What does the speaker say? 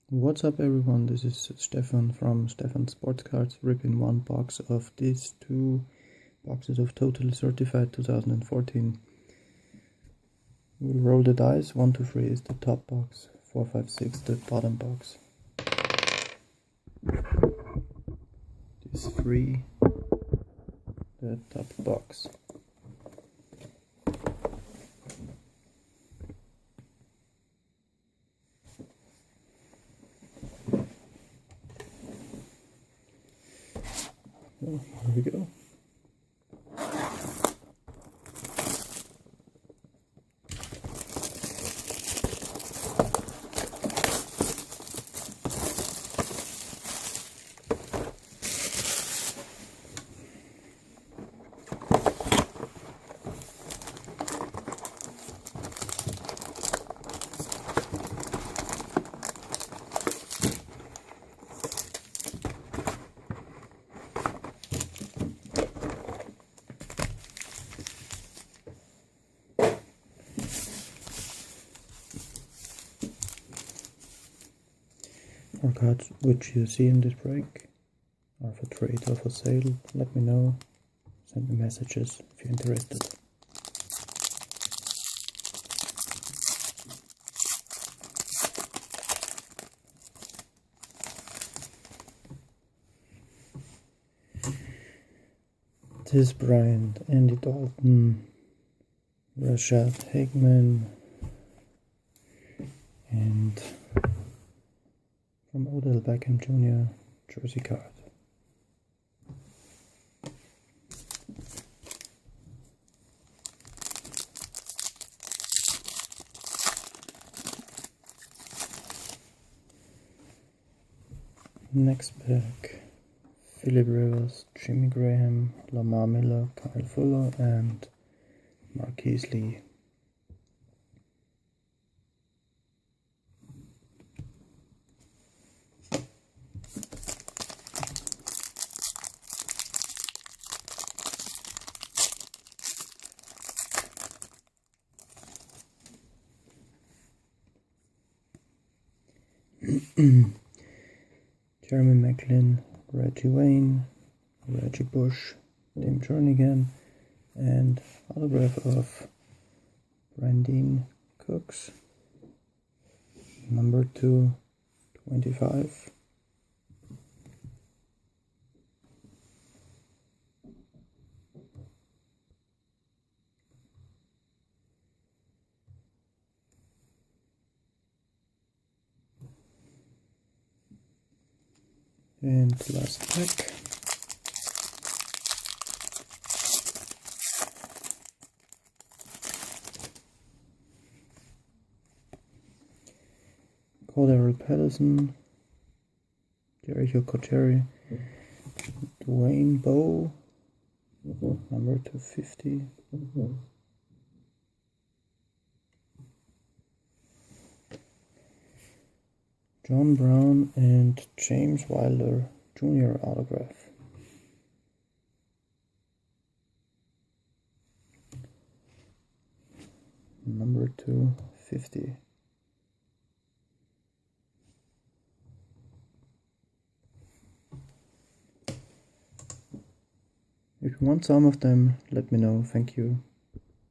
What's up everyone, this is Stefan from Stefan Sports Cards, ripping one box of these two boxes of Totally Certified 2014. We'll roll the dice. 1, 2, 3 is the top box, 4, 5, 6 the bottom box. These 3 the top box. Oh, here we go. Or cards which you see in this break are for trade or for sale, let me know. Send me messages if you're interested. This Bryant, Andy Dalton, Rashad Hickman, and from Odell Beckham Jr. jersey card. Next pack, Philip Rivers, Jimmy Graham, Lamar Miller, Kyle Fuller, and Marquise Lee. Jeremy Maclin, Reggie Wayne, Reggie Bush, Tim Jernigan, and autograph of Brandon Cooks, number 225. And last pack. Cordero Patterson, Jericho Cotchery, Dwayne Bowe, number 250. John Brown and James Wilder Jr. autograph. Number 250. If you want some of them, let me know. Thank you.